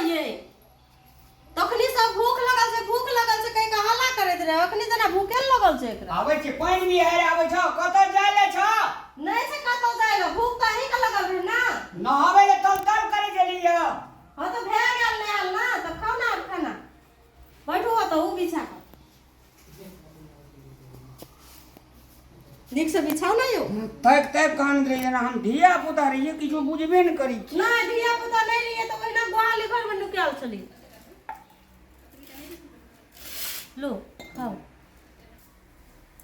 ये तखनी सब भूख लगल से कहीं का हल्ला करैत रहे अखनी जना भूखे लगल छै एकरा आबै छै पानी भी है आबै छ कत जाय ले छ नहीं से कतो जाएगा भूख तो ही का लगल रहे ना नहावे ले तल करे गेलिए हां तो भे गेल नहाल ना तो खाओ ना खाना बैठो तो ऊ बिछा कर नीक से बिछाओ ना यो तक कान रही ना हम धिया पुता रहिए किछो बुझबे न करी ना धिया पुता नहीं रहिए तो ओहिना गोहाली घर में नुकाल चली लो खाओ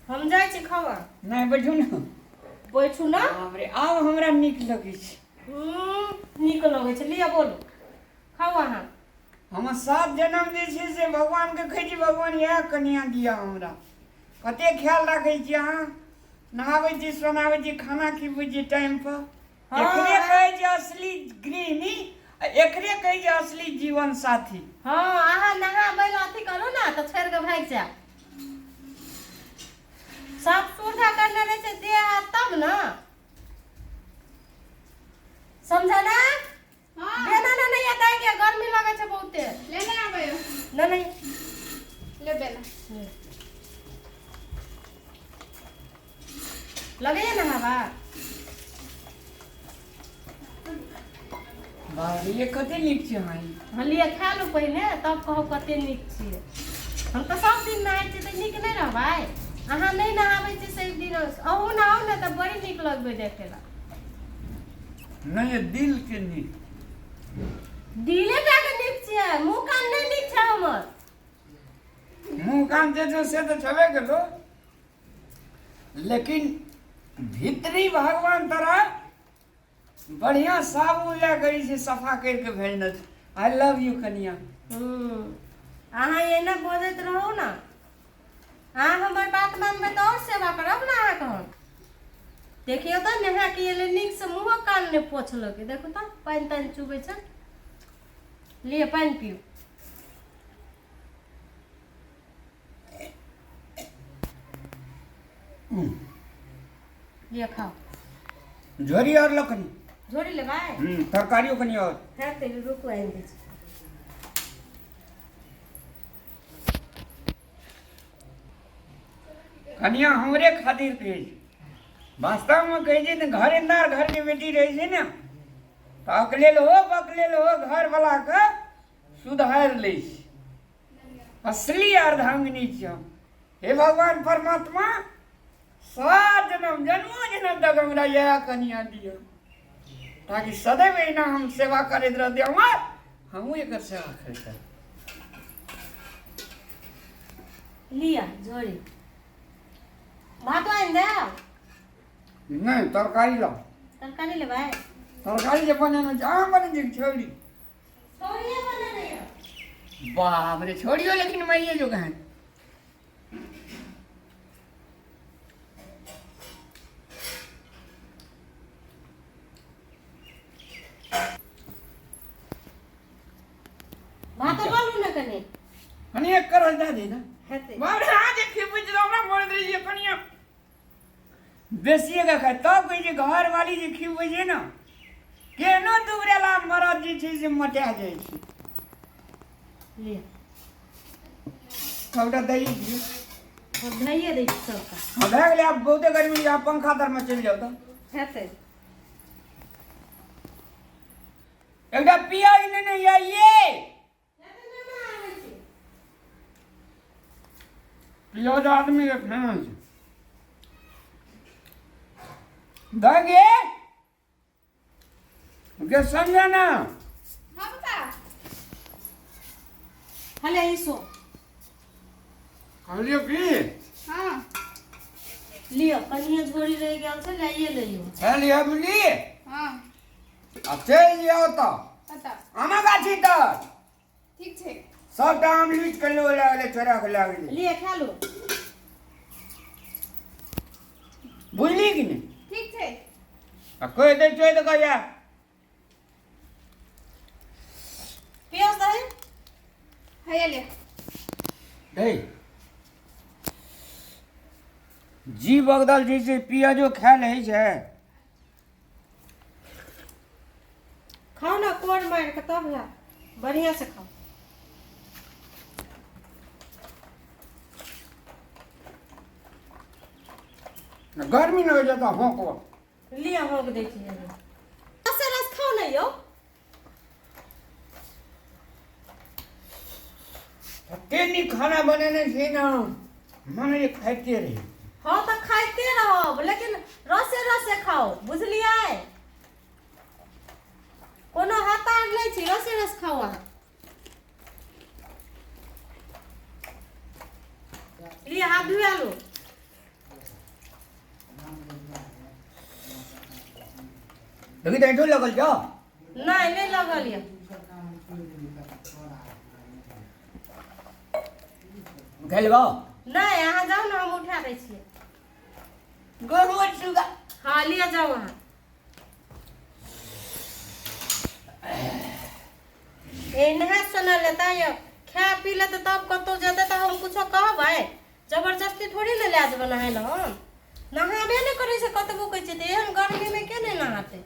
हम जाय छी खावा नहीं बैठू ना बैठू ना हमरे आब हमरा नीक लगै छै नीक लगै छै लिया बोलो खाओ अहाँ हम 7 जन्म जे छै से भगवान के कहै छी भगवान यह कन्या दिया हमरा कते ख्याल राखै छी अहाँ नहाबै छी सोनाबै छी खाना खिबै छी टाइम पर एकरे कहै छै असली गृहिणी एकरे कहै छै असली जीवन साथी हां अहाँ नहाबै ला अथी करू ना तो छोड़ के भाग जा सब सुविधा करने रहे छै दे हाथ तब ना समझा ना हां बेना ना नहीं आता के गर्मी लगे छै बहुते लेने आबै ना नहीं ले बेला लगे ना हवा बाबा ये कते नीक छै भाई हलिया खा लो पहले तब कहो कते नीक छियै हम तो सब दिन नहाय छी त नीक नहीं रहबै अहाँ नहीं नहाबै छी से दिन अहू नहाओ ना त बड़ी नीक लगबे देखेला नहीं दिल के नीक दिले का के नीक छियै मुंह कान नहीं नीक छै हमर मुंह कान जे छै से तो छबे गेलो लेकिन भीतरी भगवान तरह बढ़िया साबुन ले गई से सफा करके भेजने आई लव यू कन्या अहाँ ये ना बोलत रहो ना अहाँ हमर बात मानबे तो और सेवा करब ना अहाँ कहब देखियो तो नहा के ये नीक से मुंह कान ने पोछलो के देखो तो पानी तान चुबे छ लिए पानी पियो ये खाओ झोरी और लखनी झोरी ले भाई तरकारियों कनी और है ते रुको आइन दे कन्या हमरे खातिर के वास्तव में कहे छै न घर के बेटी रहे छै न तो अकलेल हो घर वाला के सुधार ले असली अर्धांगिनी छै हे भगवान परमात्मा 7 जन्म तक हमरा यह कन्या दियो ताकि सदैव एना हम सेवा करैत रहते हमहूँ एकर सेवा करते लिया झोरी भात आइन दे नहीं तरकारी ला तरकारी ले भाई तरकारी जे बने जहाँ बने जे छोड़ी छोड़िए बने नहीं बाप रे छोड़ियो लेकिन मैं ये जो कहें भात बोलू ना कने हनी एक कर दे दे ना हेते बाप रे आज के बुझ दो हमरा बोल रही है कनिया बेसिए का खाए तो कोई जे घर वाली जे खिबै छै ना केनो दुबरेला मरद जे छै से मटा जाइ छै ले सबटा दही दियो अब धइए दे सबका हां भए गेलै आब बहुते गर्मी आप पंखा तर में चल जाओ तो हेते एकटा पिया नहीं आइए पिया आदमी के खाना छै दागे के समझा ना हां बता हले इसो कहलियो की हां लियो कनिए झोरी रह गेल छै लाइए लियो है लिया बुली हां अब चल जाओ तो बता आमा गाछी तर ठीक छै सबटा आम लूट के लो लागले छोरा के लागले लिए खा लो बुझली कि नहीं ठीक छै आ कोई दे चोय तो कहिया प्याज दही हैया ले दे जी बगदल जैसे पियाजो खा ले छै खाओ ना कोड़ मार के तब ला बढ़िया से खाओ। गर्मी न हो जाता होको। लिया होक दै छियै। रस खाओ नहीं यो। तेनी खाना बनेने छी ना मन ये खाइते रही। हाँ तो खाइते रहो लेकिन रसे खाओ बुझलियै। कोनो हतार नहीं छी रस खाओ अहाँ। लिया हाथ धुआ लो। देखी तो ऐठो लगल जाओ। नहीं लगल ये। उठा लेबो। नहीं अहाँ जाओ ना हम उठा दै छियै। गरुआ सुगा। हाँ लिया जाओ अहाँ। नहा सुना लेता है खा पी लेते तब कतौ जेते तो हम कुछो कहबै। जबरदस्ती थोड़ी ना ले जेबै नहाय ला हम। नहाबे नहीं करे से कतबो कहै छै एहन गर्मी में के नहीं नहाते।